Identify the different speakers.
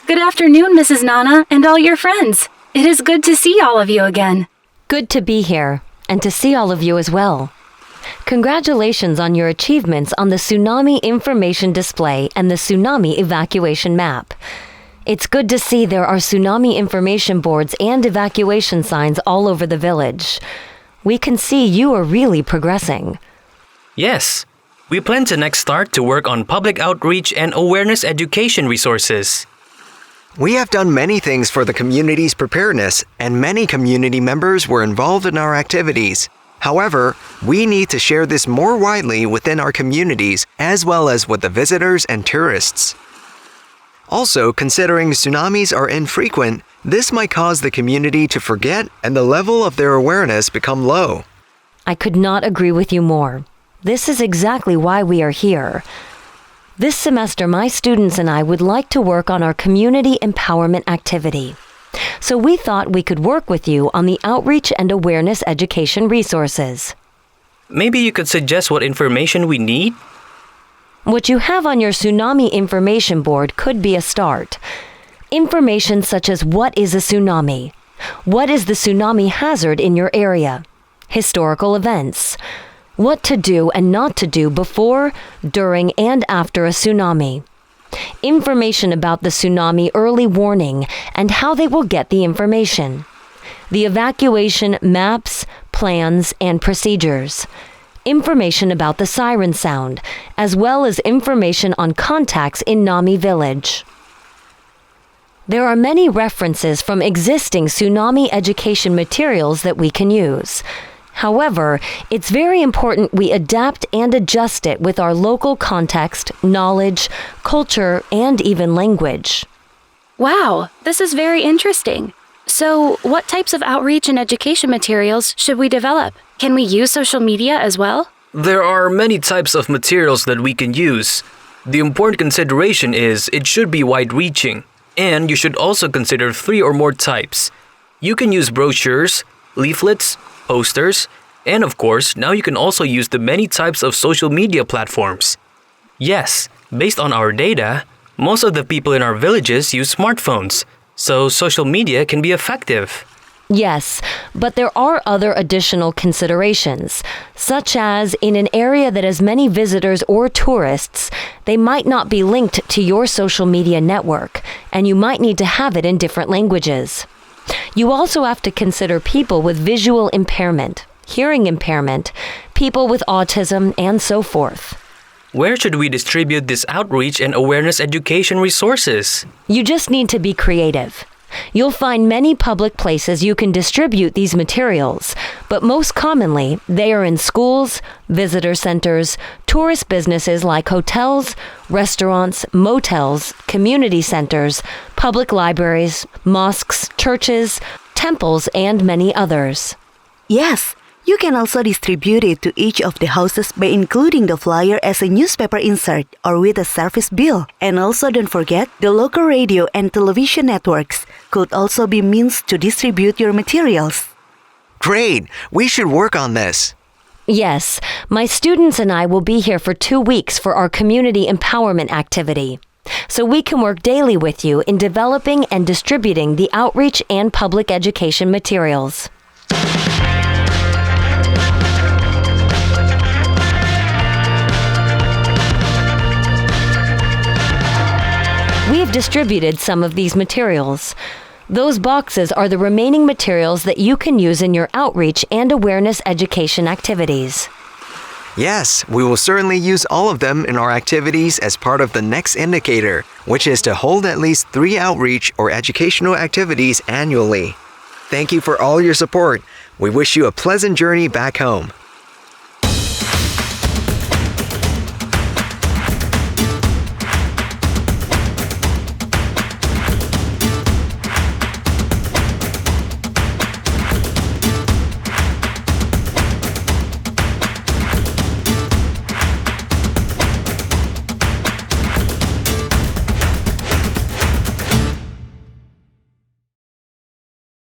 Speaker 1: Good afternoon, Mrs. Nana, and all your friends. It is good to see all of you again.
Speaker 2: Good to be here, and to see all of you as well. Congratulations on your achievements on the Tsunami Information Display and the Tsunami Evacuation Map. It's good to see there are tsunami information boards and evacuation signs all over the village. We can see you are really progressing.
Speaker 3: Yes, we plan to next start to work on public outreach and awareness education resources.
Speaker 4: We have done many things for the community's preparedness, and many community members were involved in our activities. However, we need to share this more widely within our communities as well as with the visitors and tourists. Also, considering tsunamis are infrequent, this might cause the community to forget and the level of their awareness become low.
Speaker 2: I could not agree with you more. This is exactly why we are here. This semester, my students and I would like to work on our community empowerment activity. So we thought we could work with you on the outreach and awareness education resources.
Speaker 3: Maybe you could suggest what information we need?
Speaker 2: What you have on your Tsunami Information Board could be a start. Information such as what is a tsunami? What is the tsunami hazard in your area? Historical events. What to do and not to do before, during, and after a tsunami. Information about the tsunami early warning and how they will get the information. The evacuation maps, plans, and procedures. Information about the siren sound, as well as information on contacts in Nami Village. There are many references from existing tsunami education materials that we can use. However, it's very important we adapt and adjust it with our local context, knowledge, culture, and even language.
Speaker 1: Wow, this is very interesting. So, what types of outreach and education materials should we develop? Can we use social media as well?
Speaker 3: There are many types of materials that we can use. The important consideration is it should be wide-reaching, and you should also consider 3 or more types. You can use brochures, leaflets, posters, and of course, now you can also use the many types of social media platforms. Yes, based on our data, most of the people in our villages use smartphones, so social media can be effective.
Speaker 2: Yes, but there are other additional considerations, such as in an area that has many visitors or tourists, they might not be linked to your social media network, and you might need to have it in different languages. You also have to consider people with visual impairment, hearing impairment, people with autism, and so forth.
Speaker 3: Where should we distribute this outreach and awareness education resources?
Speaker 2: You just need to be creative. You'll find many public places you can distribute these materials, but most commonly, they are in schools, visitor centers, tourist businesses like hotels, restaurants, motels, community centers, public libraries, mosques, churches, temples, and many others.
Speaker 5: Yes, you can also distribute it to each of the houses by including the flyer as a newspaper insert or with a service bill. And also don't forget, the local radio and television networks could also be means to distribute your materials.
Speaker 4: Great! We should work on this.
Speaker 2: Yes, my students and I will be here for 2 weeks for our community empowerment activity. So we can work daily with you in developing and distributing the outreach and public education materials. We have distributed some of these materials. Those boxes are the remaining materials that you can use in your outreach and awareness education activities.
Speaker 4: Yes, we will certainly use all of them in our activities as part of the next indicator, which is to hold at least 3 outreach or educational activities annually. Thank you for all your support. We wish you a pleasant journey back home.